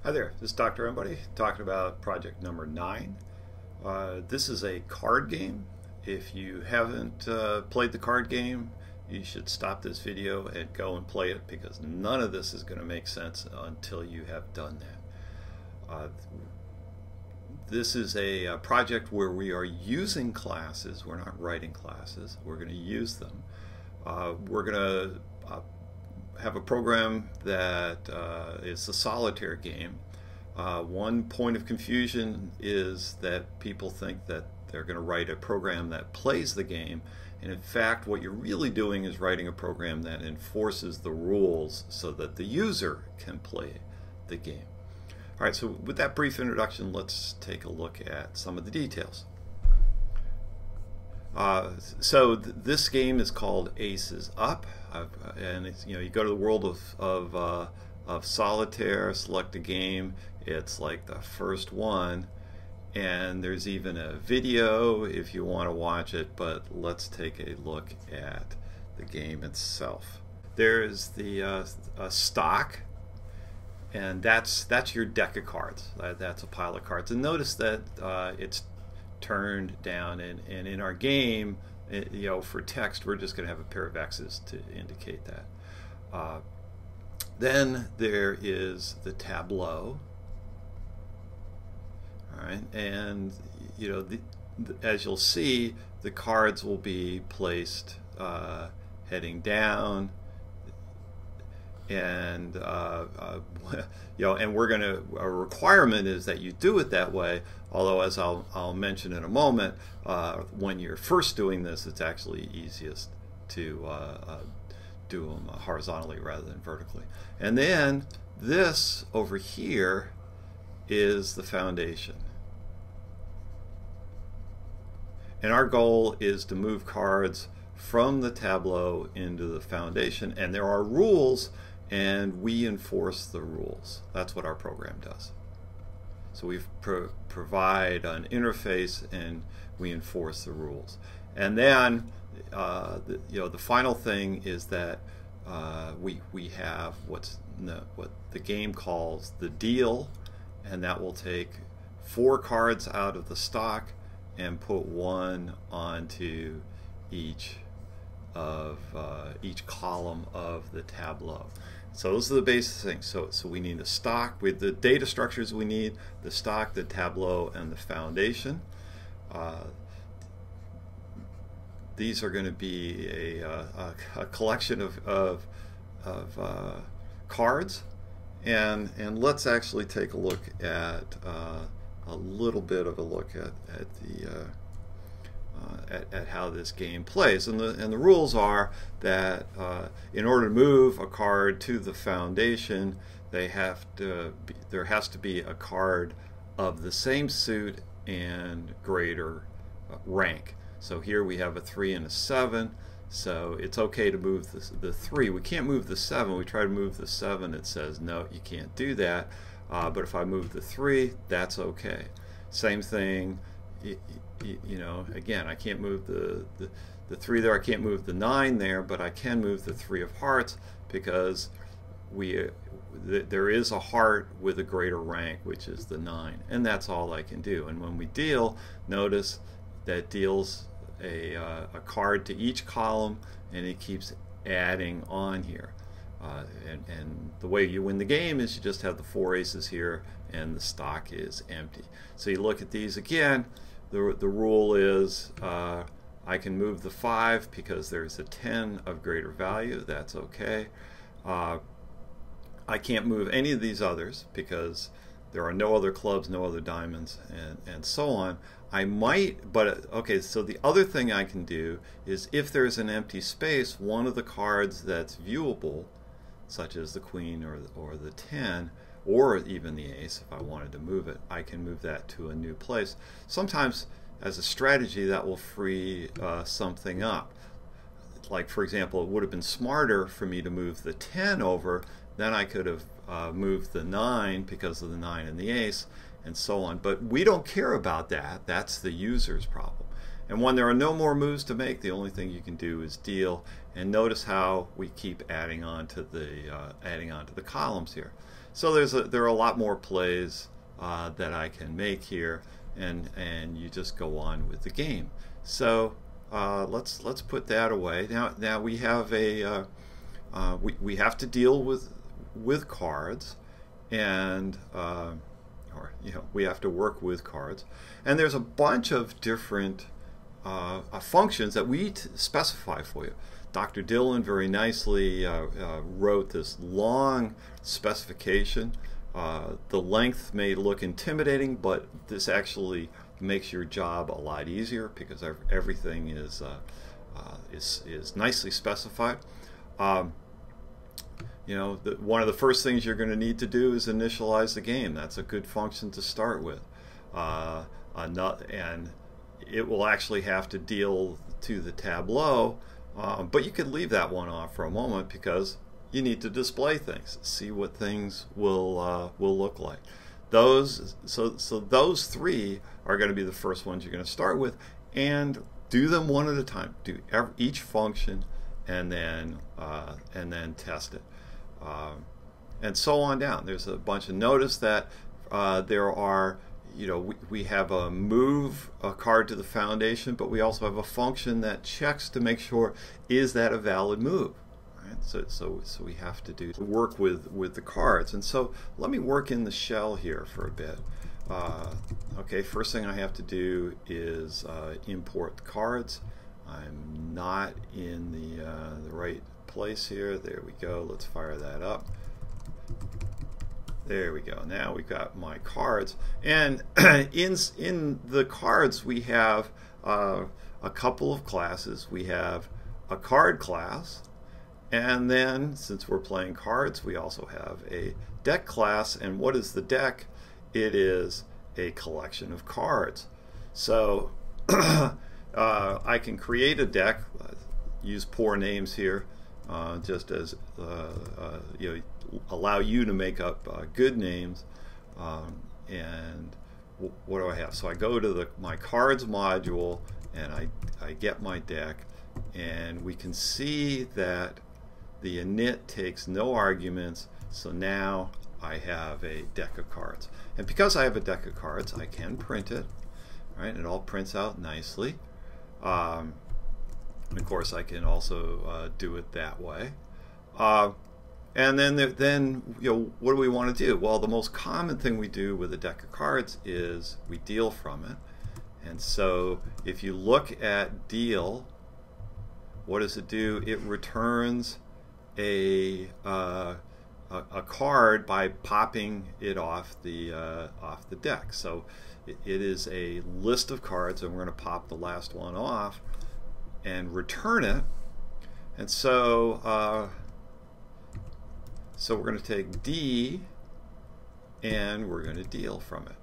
Hi there, this is Dr. Everybody talking about project number 9. This is a card game. If you haven't played the card game, you should stop this video and go and play it, because none of this is going to make sense until you have done that. This is a project where we are using classes. We're not writing classes. We're going to use them. We're going to have a program that is a solitaire game. One point of confusion is that people think that they're going to write a program that plays the game, and in fact what you're really doing is writing a program that enforces the rules so that the user can play the game. Alright, so with that brief introduction, let's take a look at some of the details. This game is called Aces Up, and it's, you go to the world of solitaire, select a game. It's like the first one, and there's even a video if you want to watch it, but let's take a look at the game itself. There's the stock, and that's your deck of cards. That's a pile of cards, and notice that it's turned down, and in our game, for text, we're just going to have a pair of X's to indicate that. Then there is the tableau. All right, and as you'll see, the cards will be placed heading down, and and we're going to, a requirement is that you do it that way. Although, as I'll mention in a moment, when you're first doing this, it's actually easiest to do them horizontally rather than vertically. And then this over here is the foundation. And our goal is to move cards from the tableau into the foundation. And there are rules, and we enforce the rules. That's what our program does. So we provide an interface, and we enforce the rules. And then the final thing is that we have what the game calls the deal, and that will take 4 cards out of the stock and put 1 onto each column of the tableau. So those are the basic things. So we need the stock with the data structures. We need the stock, the tableau, and the foundation. These are going to be a collection of cards, and let's actually take a look at a little bit of a look at how this game plays. And the rules are that in order to move a card to the foundation, there has to be a card of the same suit and greater rank. So here we have a 3 and a 7, so it's okay to move the 3. We can't move the 7. We try to move the 7, it says no, you can't do that. But if I move the 3, that's okay. Same thing, again, I can't move the 3 there, I can't move the 9 there, but I can move the 3 of hearts, because there is a heart with a greater rank, which is the 9, and that's all I can do. And when we deal, notice that deals a card to each column, and it keeps adding on here. And the way you win the game is you just have the 4 aces here, and the stock is empty. So you look at these again. The rule is I can move the 5 because there's a 10 of greater value. That's okay. I can't move any of these others because there are no other clubs, no other diamonds, and so on. I might, but okay, so the other thing I can do is, if there's an empty space, one of the cards that's viewable, such as the queen or the 10, or even the ace, if I wanted to move it, I can move that to a new place. Sometimes, as a strategy, that will free something up. Like, for example, it would have been smarter for me to move the 10 over, then I could have moved the 9 because of the 9 and the ace, and so on. But we don't care about that. That's the user's problem. And when there are no more moves to make, the only thing you can do is deal. And notice how we keep adding on to the columns here. So there are a lot more plays that I can make here, and you just go on with the game. So let's put that away. Now we have a we have to deal with cards, and or we have to work with cards, and there's a bunch of different functions that we specify for you. Dr. Dillon very nicely wrote this long specification. The length may look intimidating, but this actually makes your job a lot easier because everything is nicely specified. One of the first things you're going to need to do is initialize the game. That's a good function to start with. And it will actually have to deal to the tableau, but you could leave that one off for a moment because you need to display things, see what things will look like. So those three are going to be the first ones you're going to start with, and do them one at a time. Do each function, and then test it, and so on down. There's a bunch of notice that there are. We have a move a card to the foundation, but we also have a function that checks to make sure is that a valid move. Right? So we have to work with the cards, and so let me work in the shell here for a bit. Okay, first thing I have to do is import the cards. I'm not in the right place here. There we go. Let's fire that up. There we go. Now we've got my cards, and in the cards we have a couple of classes. We have a card class, and then since we're playing cards, we also have a deck class. And what is the deck? It is a collection of cards. So I can create a deck, use poor names here, just as allow you to make up good names. And what do I have? So I go to my cards module, and I get my deck, and we can see that the init takes no arguments. So now I have a deck of cards, and because I have a deck of cards, I can print it. Right, it all prints out nicely. And of course, I can also do it that way. And then what do we want to do? Well, the most common thing we do with a deck of cards is we deal from it. And so if you look at deal, what does it do? It returns a card by popping it off the deck. So it is a list of cards, and we're going to pop the last one off and return it. And so we're going to take D, and we're going to deal from it.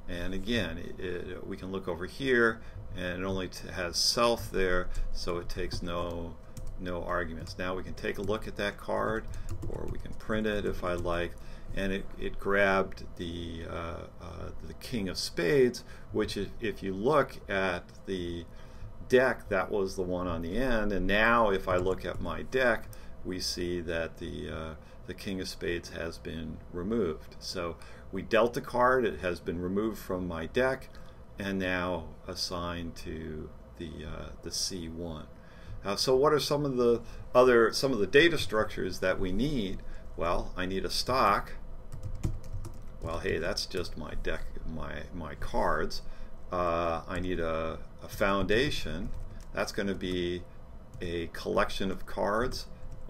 And again, we can look over here, and it only has self there, so it takes no arguments. Now we can take a look at that card, or we can print it if I like, and it grabbed the King of Spades, which if you look at the deck, that was the one on the end. And now if I look at my deck, we see that the King of Spades has been removed. So we dealt a card, it has been removed from my deck, and now assigned to the C1. So what are some of the data structures that we need? Well, I need a stock. Well, hey, that's just my deck, my cards. I need a foundation. That's going to be a collection of cards.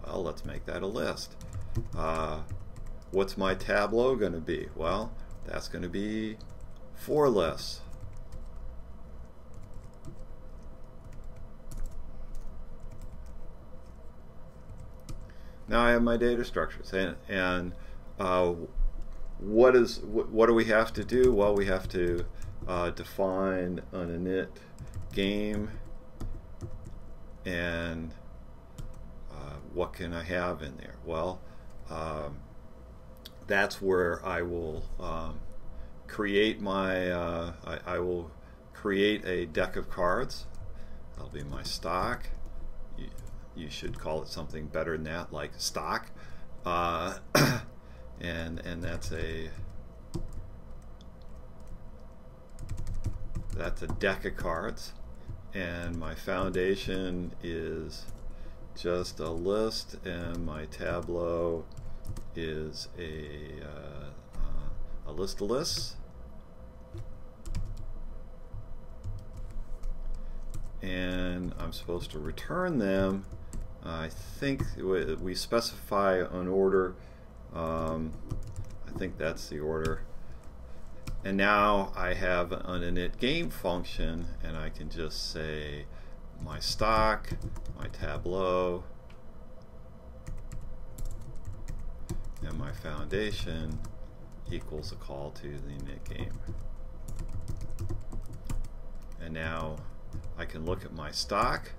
Well, let's make that a list. What's my tableau going to be? Well, that's going to be 4 lists. Now I have my data structures, and what do we have to do? Well, we have to define an init game, and what can I have in there? Well, that's where I will create my I will create a deck of cards. That'll be my stock. You should call it something better than that, like stock. and that's a deck of cards, and my foundation is just a list, and my tableau is a list of lists. And I'm supposed to return them. I think we specify an order. I think that's the order. And now I have an init game function, and I can just say my stock, my tableau, and my foundation equals a call to the init game. And now I can look at my stock.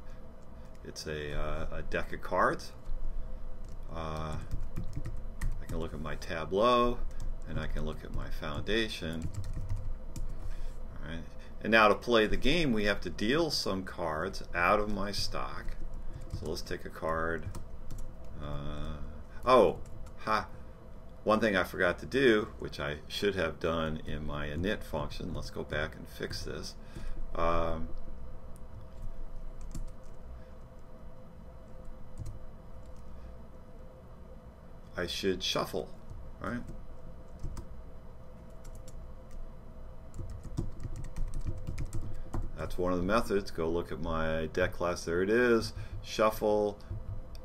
It's a deck of cards. I can look at my tableau, and I can look at my foundation. All right. And now to play the game, we have to deal some cards out of my stock. So let's take a card. One thing I forgot to do, which I should have done in my init function. Let's go back and fix this. I should shuffle, right? That's one of the methods. Go look at my deck class. There it is. Shuffle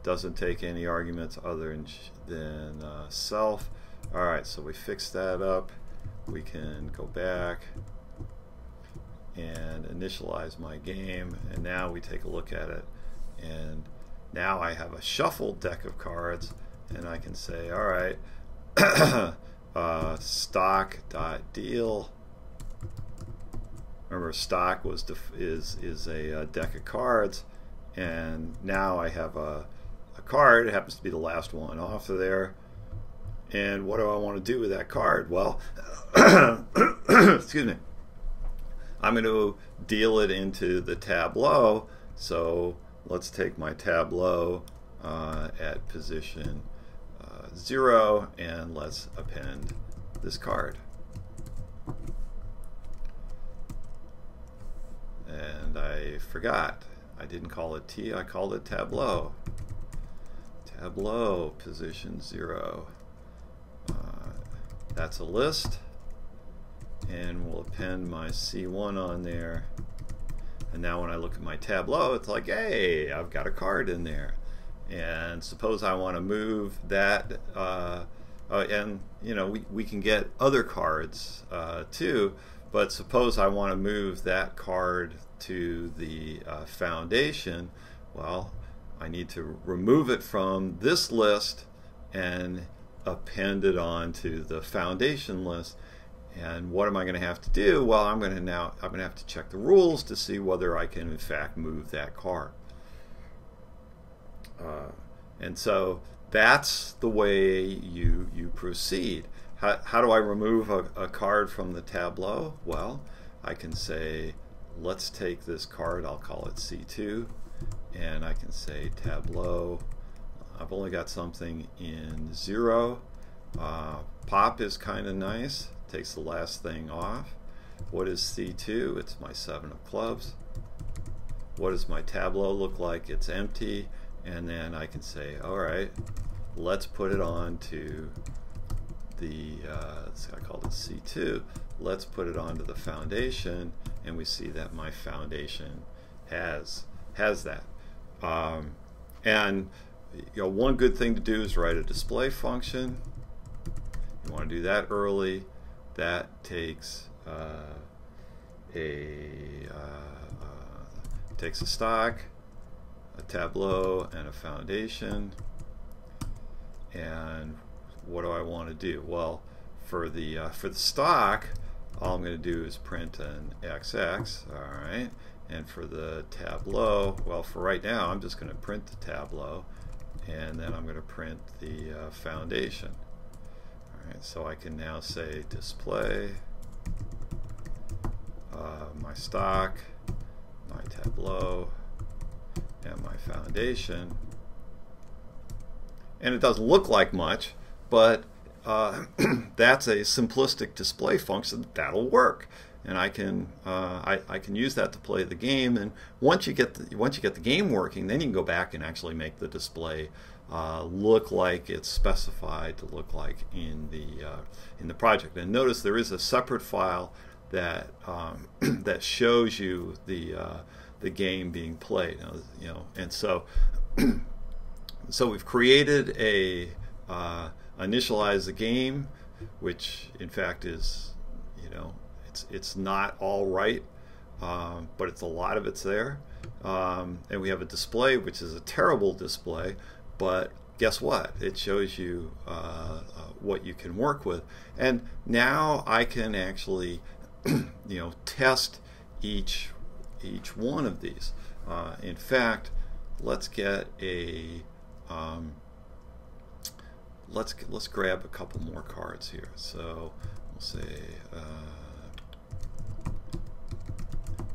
doesn't take any arguments other than self. All right, so we fixed that up. We can go back and initialize my game, and now we take a look at it, and now I have a shuffled deck of cards, and I can say, all right, stock.deal. Remember, stock is a deck of cards, and now I have a card. It happens to be the last one off of there. And what do I want to do with that card? Well, excuse me. I'm going to deal it into the tableau. So let's take my tableau at position 0, and let's append this card. And I forgot. I didn't call it T, I called it tableau. Tableau, position 0. That's a list. And we'll append my C1 on there. And now when I look at my tableau, it's like, hey, I've got a card in there. And suppose I want to move that, and you know, we can get other cards too, but suppose I want to move that card to the foundation. Well, I need to remove it from this list and append it onto the foundation list. And what am I going to have to do? Well, I'm going to have to check the rules to see whether I can in fact move that card. And so that's the way you proceed. How do I remove a card from the tableau? Well, I can say, let's take this card, I'll call it C2, and I can say tableau. I've only got something in 0. Pop is kind of nice, takes the last thing off. What is C2? It's my 7 of clubs. What does my tableau look like? It's empty. And then I can say, all right, let's put it on to the, I called it C2. Let's put it onto the foundation, and we see that my foundation has that. And you know, one good thing to do is write a display function. You want to do that early. That takes takes a stock, a tableau, and a foundation. And what do I want to do? Well, for the stock, all I'm going to do is print an XX. All right. And for the tableau, well, for right now, I'm just going to print the tableau, and then I'm going to print the foundation. All right. So I can now say display my stock, my tableau, and my foundation. And it doesn't look like much, but that's a simplistic display function that'll work, and I can use that to play the game. And once you get the game working, then you can go back and actually make the display look like it's specified to look like in the project. And notice there is a separate file that that shows you the game being played. And so so we've created a initialize the game, which in fact is, it's not all right, but it's a lot of it's there. And we have a display, which is a terrible display, but guess what? It shows you what you can work with. And now I can actually test each one of these. In fact, let's get a let's grab a couple more cards here. So we'll say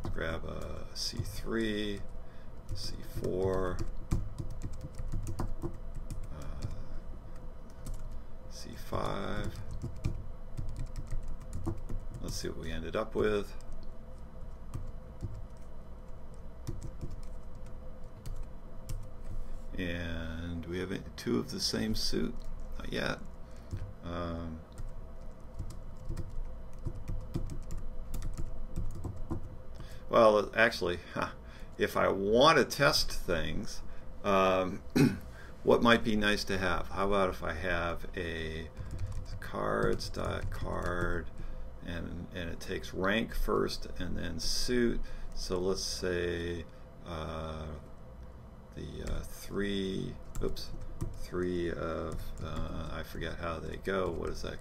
let's grab a C3, C4, C5. Let's see what we ended up with. And we have two of the same suit. Not yet. Well, actually, if I want to test things, what might be nice to have? How about if I have a cards.card, and it takes rank first and then suit. So let's say three of I forget how they go. What is that?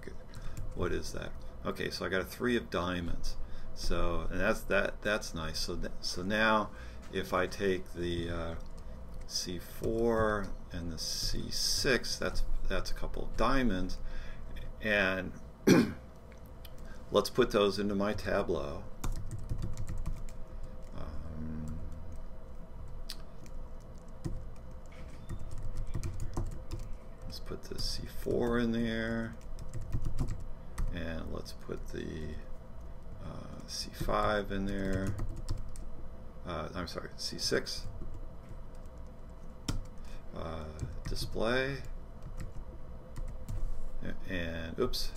What is that? Okay, so I got a 3 of diamonds. So, and that's nice. So now if I take the C4 and the C6, that's a couple of diamonds, and let's put those into my tableau. Let's put the C4 in there, and let's put the C5 in there. I'm sorry, C6. Display, and oops,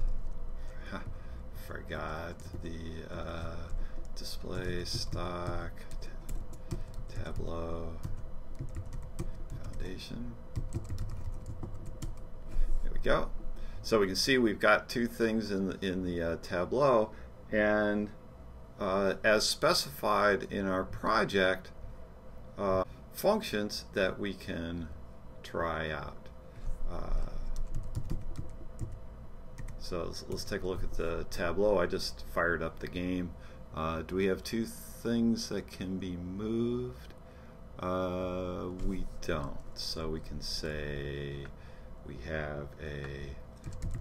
forgot the display, stock, tableau, foundation. There we go. So we can see we've got two things in the tableau, and as specified in our project, functions that we can try out. So let's take a look at the tableau. I just fired up the game. Do we have two things that can be moved? We don't. So we can say we have a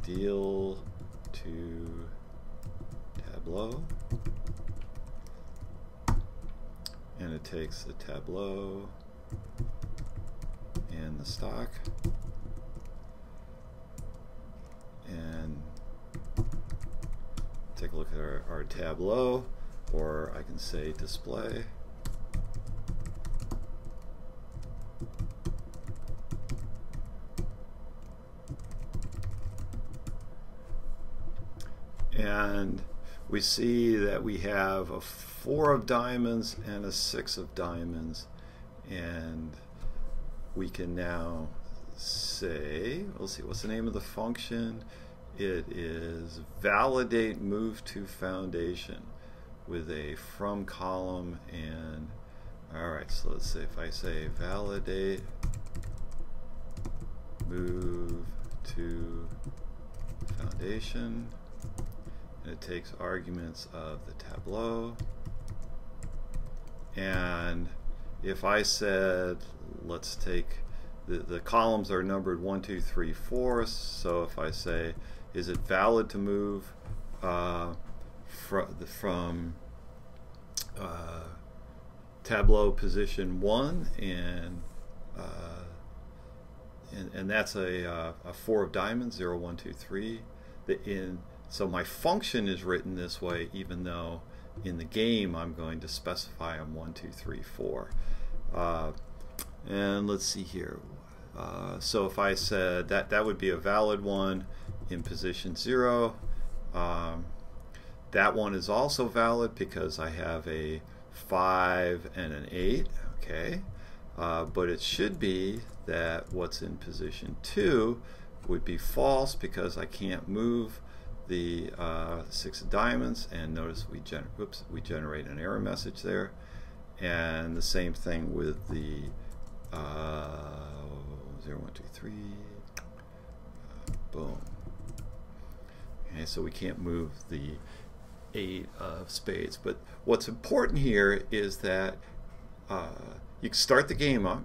deal to tableau, and it takes the tableau and the stock, and take a look at our tableau, or I can say display, and we see that we have a 4 of diamonds and a 6 of diamonds, and we can now say, let's see, what's the name of the function? It is validate move to foundation with a from column. And alright, so let's say if I say validate move to foundation, and it takes arguments of the tableau, and if I said, let's take the columns are numbered 1, 2, 3, 4, so if I say, is it valid to move from tableau position 1 and and that's a 4 of diamonds, 0, 1, 2, 3. So my function is written this way, even though in the game I'm going to specify I'm 1, 2, 3, 4. And let's see here. So if I said that would be a valid one in position 0. That one is also valid because I have a 5 and an 8. Okay, but it should be that what's in position 2 would be false because I can't move the 6 of diamonds, and notice we generate an error message there. And the same thing with the 0, 1, 2, 3. Boom. Okay, so we can't move the 8 of spades. But what's important here is that you can start the game up,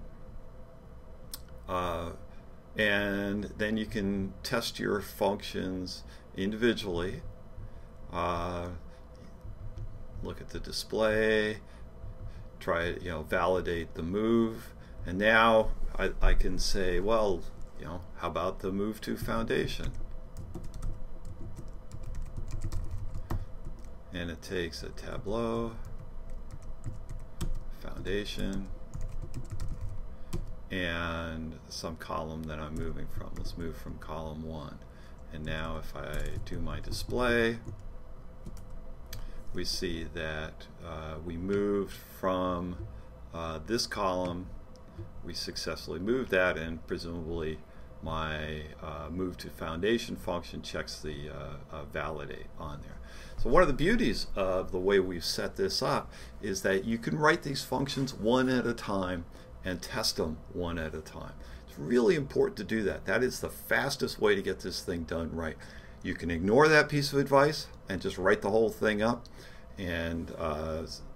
and then you can test your functions individually. Look at the display, try validate the move, and now I can say, well, how about the move to foundation? And it takes a tableau, foundation, and some column that I'm moving from. Let's move from column 1. And now if I do my display, we see that we moved from this column. We successfully moved that, and presumably my move to foundation function checks the validate on there. So one of the beauties of the way we've set this up is that you can write these functions one at a time and test them one at a time. It's really important to do that. That is the fastest way to get this thing done right. You can ignore that piece of advice and just write the whole thing up and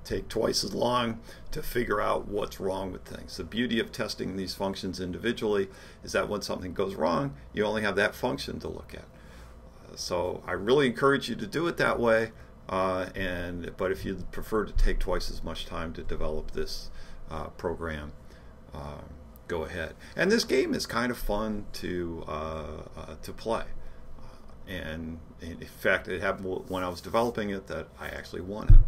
take twice as long to figure out what's wrong with things. The beauty of testing these functions individually is that when something goes wrong, you only have that function to look at. So I really encourage you to do it that way, but if you prefer to take twice as much time to develop this program, go ahead. And this game is kind of fun to play. And in fact, it happened when I was developing it that I actually won it.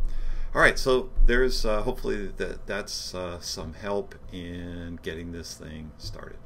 All right, so there's hopefully that's some help in getting this thing started.